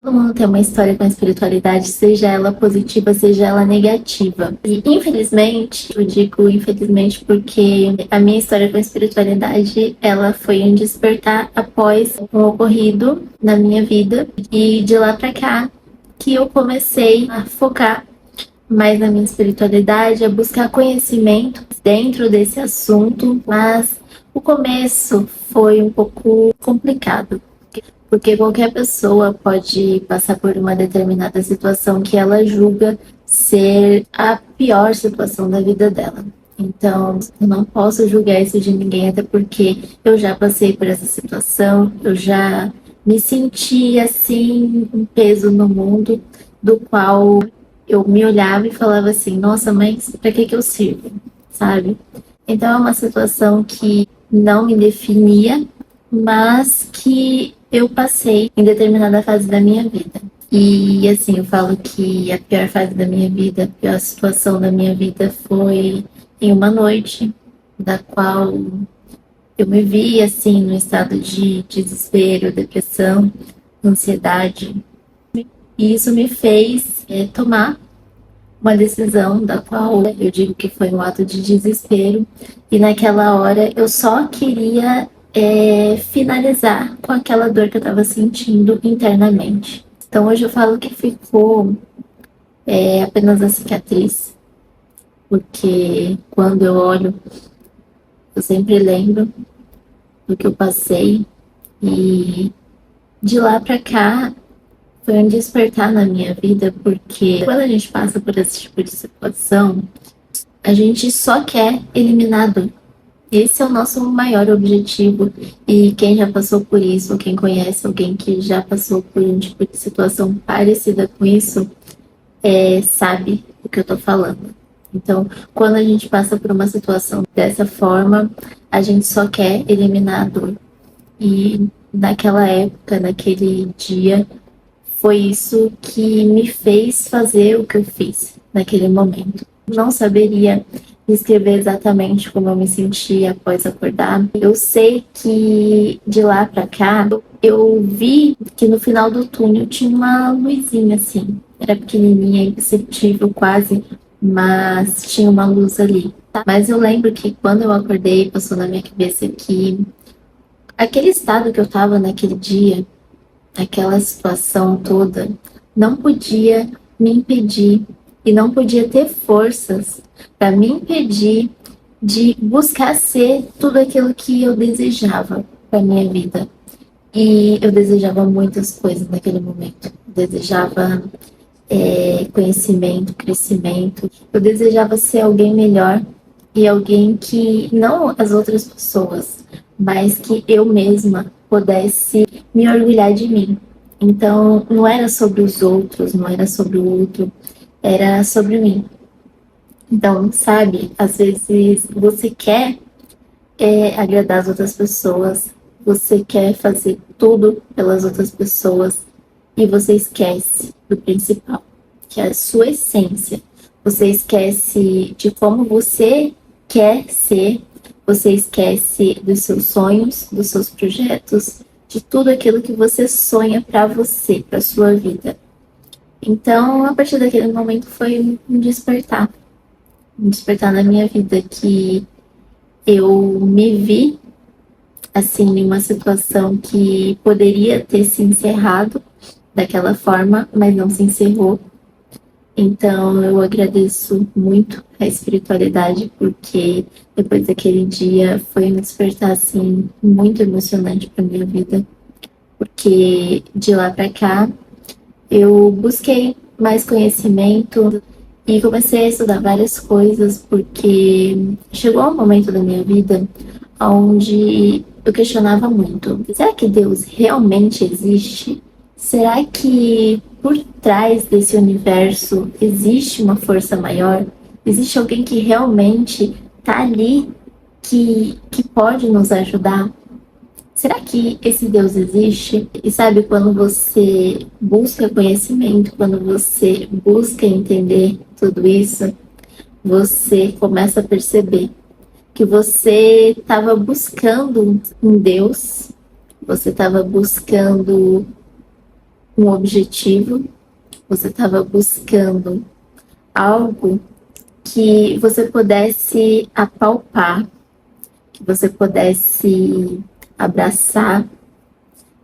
Todo mundo tem uma história com a espiritualidade, seja ela positiva, seja ela negativa. E infelizmente, eu digo infelizmente porque a minha história com a espiritualidade, ela foi um despertar após um ocorrido na minha vida. E de lá pra cá, que eu comecei a focar mais na minha espiritualidade, a buscar conhecimento dentro desse assunto, mas o começo foi um pouco complicado. Porque qualquer pessoa pode passar por uma determinada situação que ela julga ser a pior situação da vida dela. Então, eu não posso julgar isso de ninguém, até porque eu já passei por essa situação, eu já me senti assim, um peso no mundo, do qual eu me olhava e falava assim: nossa, mas para que eu sirvo? Sabe? Então, é uma situação que não me definia, mas que eu passei em determinada fase da minha vida. E assim, eu falo que a pior fase da minha vida, a pior situação da minha vida foi em uma noite, da qual eu me vi assim no estado de desespero, depressão, ansiedade. E isso me fez tomar uma decisão da qual eu digo que foi um ato de desespero. E naquela hora eu só queria finalizar com aquela dor que eu estava sentindo internamente. Então hoje eu falo que ficou apenas a cicatriz, porque quando eu olho, eu sempre lembro do que eu passei e de lá para cá foi um despertar na minha vida, porque quando a gente passa por esse tipo de situação, a gente só quer eliminar a dor. Esse é o nosso maior objetivo. E quem já passou por isso, ou quem conhece alguém que já passou por um tipo de situação parecida com isso, sabe o que eu tô falando. Então, quando a gente passa por uma situação dessa forma, a gente só quer eliminar a dor. E naquela época, naquele dia, foi isso que me fez fazer o que eu fiz naquele momento. Não saberia descrever exatamente como eu me senti após acordar. Eu sei que de lá pra cá eu vi que no final do túnel tinha uma luzinha assim. Era pequenininha, imperceptível quase, mas tinha uma luz ali. Mas eu lembro que quando eu acordei, passou na minha cabeça que aquele estado que eu tava naquele dia, aquela situação toda, não podia me impedir e não podia ter forças para me impedir de buscar ser tudo aquilo que eu desejava para minha vida. E eu desejava muitas coisas naquele momento. Eu desejava conhecimento, crescimento. Eu desejava ser alguém melhor e alguém que não as outras pessoas, mas que eu mesma pudesse me orgulhar de mim. Então, não era sobre os outros, não era sobre o outro, era sobre mim. Então, sabe, às vezes você quer agradar as outras pessoas, você quer fazer tudo pelas outras pessoas e você esquece do principal, que é a sua essência. Você esquece de como você quer ser, você esquece dos seus sonhos, dos seus projetos, de tudo aquilo que você sonha para você, para sua vida. Então, a partir daquele momento foi um despertar na minha vida que eu me vi assim em uma situação que poderia ter se encerrado daquela forma, mas não se encerrou. Então eu agradeço muito a espiritualidade, porque depois daquele dia foi um despertar assim muito emocionante para minha vida, porque de lá para cá eu busquei mais conhecimento e comecei a estudar várias coisas, porque chegou um momento da minha vida onde eu questionava muito: será que Deus realmente existe? Será que por trás desse universo existe uma força maior? Existe alguém que realmente está ali, que pode nos ajudar? Será que esse Deus existe? E sabe, quando você busca conhecimento, quando você busca entender tudo isso, você começa a perceber que você estava buscando um Deus, você estava buscando um objetivo, você estava buscando algo que você pudesse apalpar, que você pudesse abraçar.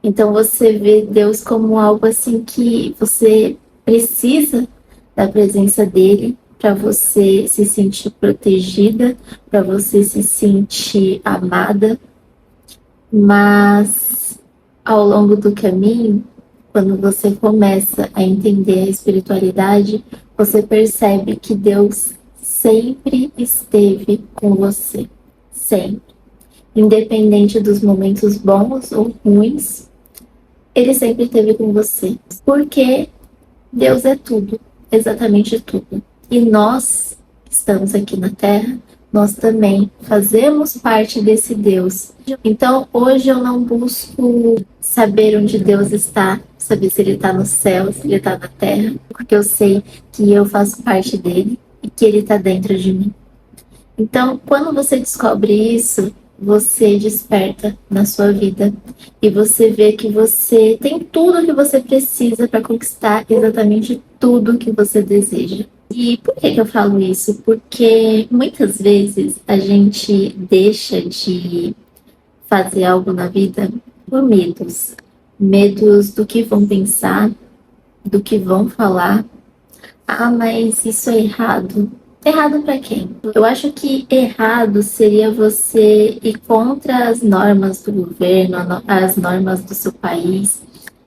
Então você vê Deus como algo assim que você precisa da presença dele para você se sentir protegida, para você se sentir amada. Mas ao longo do caminho, quando você começa a entender a espiritualidade, você percebe que Deus sempre esteve com você. Sempre. Independente dos momentos bons ou ruins, ele sempre esteve com você. Porque Deus é tudo, exatamente tudo. E nós que estamos aqui na Terra, nós também fazemos parte desse Deus. Então, hoje eu não busco saber onde Deus está, saber se Ele está no céu, se Ele está na Terra, porque eu sei que eu faço parte dele e que Ele está dentro de mim. Então, quando você descobre isso, você desperta na sua vida e você vê que você tem tudo o que você precisa para conquistar exatamente tudo que você deseja. E por que eu falo isso? Porque muitas vezes a gente deixa de fazer algo na vida por medos. Medos do que vão pensar, do que vão falar. Ah, mas isso é errado. Errado para quem? Eu acho que errado seria você ir contra as normas do governo, as normas do seu país.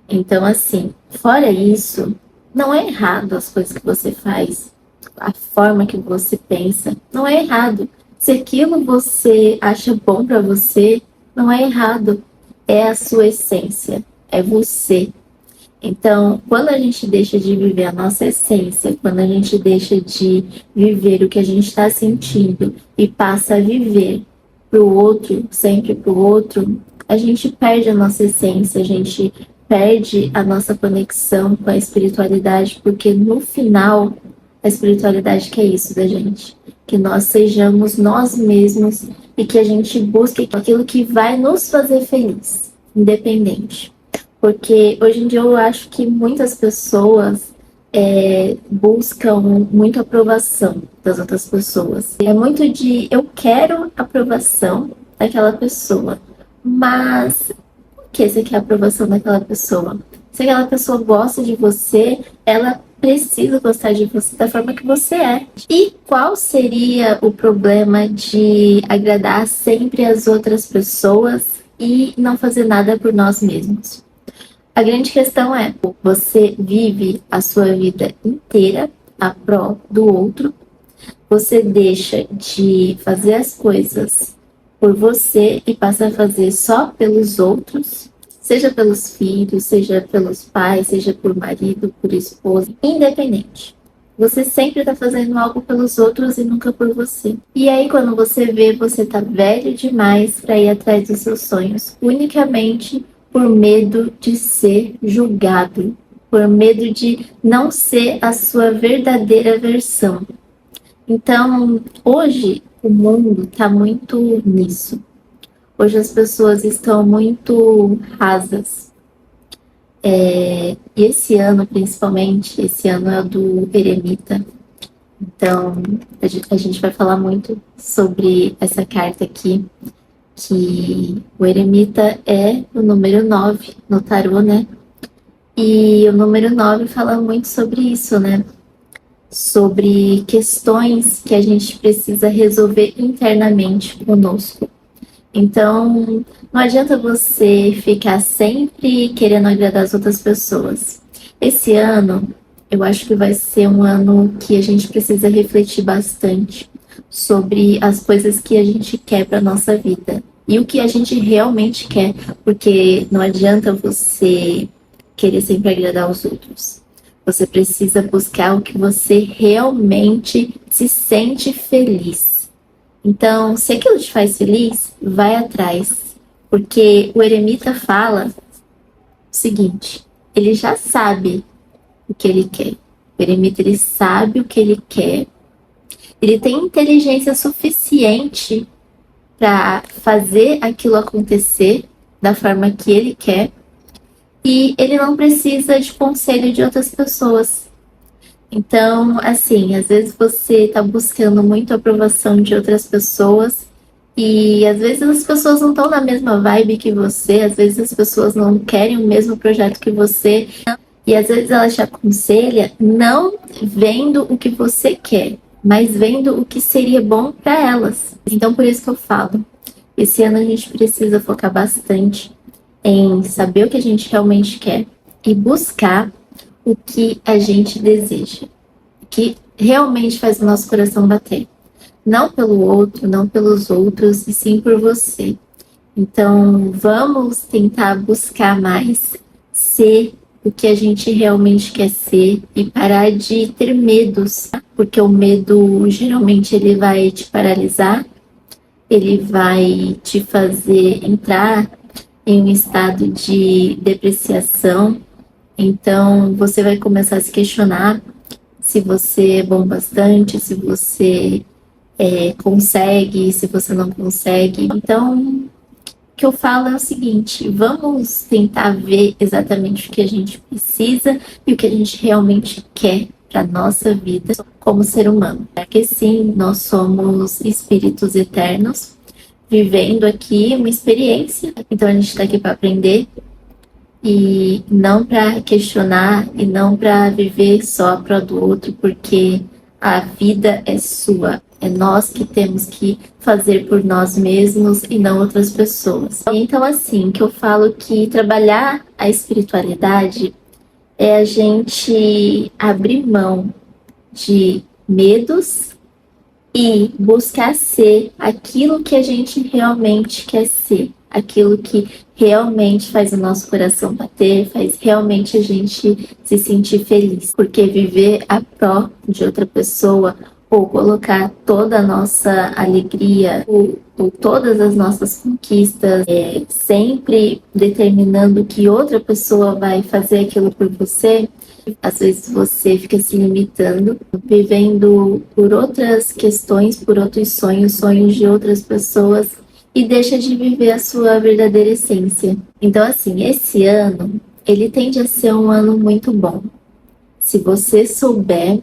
Então, assim, fora isso, não é errado as coisas que você faz, a forma que você pensa, não é errado. Se aquilo você acha bom para você, não é errado. É a sua essência, é você. Então, quando a gente deixa de viver a nossa essência, quando a gente deixa de viver o que a gente está sentindo e passa a viver para o outro, sempre para o outro, a gente perde a nossa essência, a gente perde a nossa conexão com a espiritualidade, porque no final, a espiritualidade quer isso da gente, que nós sejamos nós mesmos e que a gente busque aquilo que vai nos fazer feliz, independente. Porque hoje em dia eu acho que muitas pessoas buscam muito aprovação das outras pessoas. É muito de eu quero aprovação daquela pessoa, mas por que você quer a aprovação daquela pessoa? Se aquela pessoa gosta de você, ela precisa gostar de você da forma que você é. E qual seria o problema de agradar sempre as outras pessoas e não fazer nada por nós mesmos? A grande questão é, você vive a sua vida inteira a pró do outro, você deixa de fazer as coisas por você e passa a fazer só pelos outros, seja pelos filhos, seja pelos pais, seja por marido, por esposa, independente. Você sempre está fazendo algo pelos outros e nunca por você. E aí, quando você vê, você tá velho demais para ir atrás dos seus sonhos, unicamente por medo de ser julgado, por medo de não ser a sua verdadeira versão. Então, hoje o mundo está muito nisso. Hoje as pessoas estão muito rasas. E esse ano, principalmente, esse ano é o do Eremita. Então, a gente vai falar muito sobre essa carta aqui, que o Eremita é o número 9 no tarô, né? E o número 9 fala muito sobre isso, né? Sobre questões que a gente precisa resolver internamente conosco. Então, não adianta você ficar sempre querendo agradar as outras pessoas. Esse ano, eu acho que vai ser um ano que a gente precisa refletir bastante sobre as coisas que a gente quer para nossa vida e o que a gente realmente quer, porque não adianta você querer sempre agradar os outros. Você precisa buscar o que você realmente se sente feliz. Então, se aquilo te faz feliz, vai atrás, porque o Eremita fala o seguinte: ele já sabe o que ele quer. O Eremita, ele sabe o que ele quer. Ele tem inteligência suficiente para fazer aquilo acontecer da forma que ele quer. e ele não precisa de conselho de outras pessoas. Então, assim, às vezes você está buscando muito a aprovação de outras pessoas e às vezes as pessoas não estão na mesma vibe que você, às vezes as pessoas não querem o mesmo projeto que você e às vezes ela te aconselha não vendo o que você quer, mas vendo o que seria bom para elas. Então, por isso que eu falo, esse ano a gente precisa focar bastante em saber o que a gente realmente quer e buscar o que a gente deseja, o que realmente faz o nosso coração bater. Não pelo outro, não pelos outros, e sim por você. Então, vamos tentar buscar mais ser o que a gente realmente quer ser e parar de ter medos, porque o medo geralmente ele vai te paralisar, ele vai te fazer entrar em um estado de depreciação. Então, você vai começar a se questionar se você é bom bastante, se você consegue, se você não consegue. Então, o que eu falo é o seguinte: vamos tentar ver exatamente o que a gente precisa e o que a gente realmente quer para nossa vida como ser humano. Porque sim, nós somos espíritos eternos, vivendo aqui uma experiência. Então, a gente está aqui para aprender e não para questionar e não para viver só a prol do outro, porque a vida é sua. É nós que temos que fazer por nós mesmos e não outras pessoas. Então, assim, que eu falo que trabalhar a espiritualidade é a gente abrir mão de medos e buscar ser aquilo que a gente realmente quer ser, aquilo que realmente faz o nosso coração bater, faz realmente a gente se sentir feliz. Porque viver a pró de outra pessoa ou colocar toda a nossa alegria ou todas as nossas conquistas sempre determinando que outra pessoa vai fazer aquilo por você, às vezes você fica se limitando, vivendo por outras questões, por outros sonhos, sonhos de outras pessoas e deixa de viver a sua verdadeira essência. Então, assim, esse ano, ele tende a ser um ano muito bom. Se você souber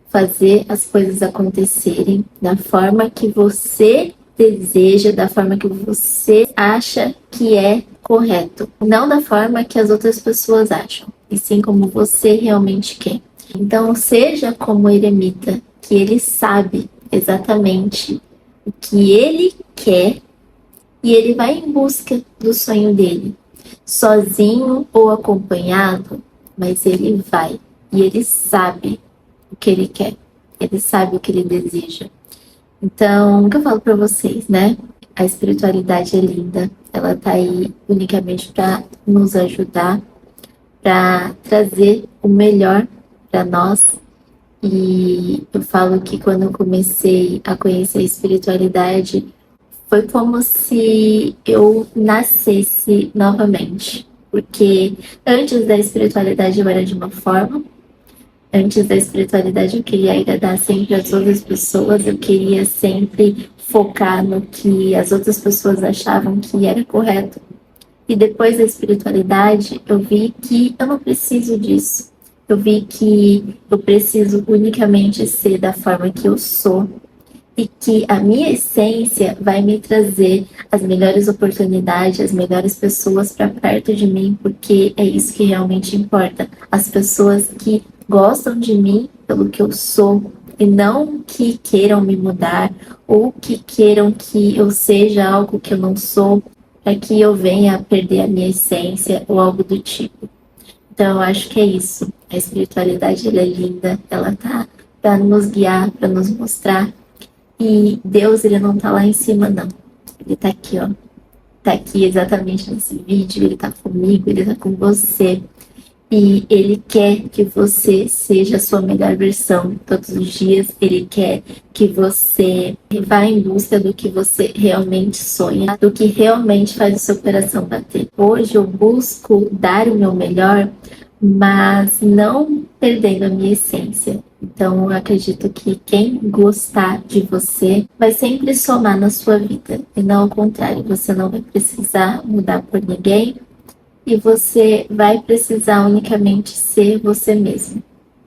fazer as coisas acontecerem da forma que você deseja, da forma que você acha que é correto, não da forma que as outras pessoas acham, e sim como você realmente quer. Então, seja como o eremita, que ele sabe exatamente o que ele quer e ele vai em busca do sonho dele, sozinho ou acompanhado, mas ele vai e ele sabe o que ele quer, ele sabe o que ele deseja. Então, o que eu falo para vocês, né? A espiritualidade é linda, ela tá aí unicamente para nos ajudar, para trazer o melhor para nós. E eu falo que quando eu comecei a conhecer a espiritualidade, foi como se eu nascesse novamente. Porque antes da espiritualidade eu era de uma forma, antes da espiritualidade eu queria agradar sempre as outras pessoas, eu queria sempre focar no que as outras pessoas achavam que era correto. E depois da espiritualidade eu vi que eu não preciso disso. Eu vi que eu preciso unicamente ser da forma que eu sou e que a minha essência vai me trazer as melhores oportunidades, as melhores pessoas para perto de mim, porque é isso que realmente importa. As pessoas que gostam de mim pelo que eu sou e não que queiram me mudar ou que queiram que eu seja algo que eu não sou, para que eu venha a perder a minha essência ou algo do tipo. Então eu acho que é isso. A espiritualidade ela é linda, ela tá para nos guiar, para nos mostrar. E Deus, ele não tá lá em cima, não. Ele tá aqui, ó. Tá aqui exatamente nesse vídeo, ele tá comigo, ele tá com você. E ele quer que você seja a sua melhor versão todos os dias. Ele quer que você vá em busca do que você realmente sonha, do que realmente faz o seu coração bater. Hoje eu busco dar o meu melhor, mas não perdendo a minha essência. Então eu acredito que quem gostar de você vai sempre somar na sua vida. E não ao contrário, você não vai precisar mudar por ninguém. e você vai precisar unicamente ser você mesmo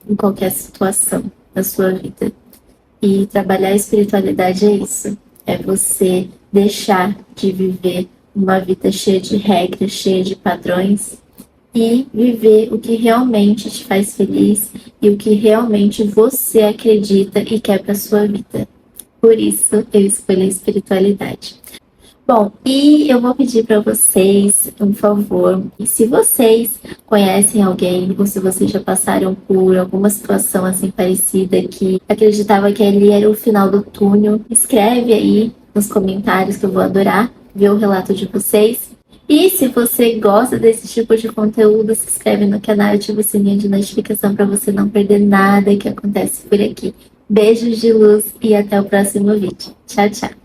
em qualquer situação da sua vida. E trabalhar a espiritualidade é isso, é você deixar de viver uma vida cheia de regras, cheia de padrões e viver o que realmente te faz feliz e o que realmente você acredita e quer para sua vida. Por isso eu escolho a espiritualidade. Bom, e eu vou pedir para vocês um favor. E se vocês conhecem alguém ou se vocês já passaram por alguma situação assim parecida que acreditava que ali era o final do túnel, escreve aí nos comentários que eu vou adorar ver o relato de vocês. E se você gosta desse tipo de conteúdo, se inscreve no canal e ativa o sininho de notificação para você não perder nada que acontece por aqui. Beijos de luz e até o próximo vídeo. Tchau, tchau!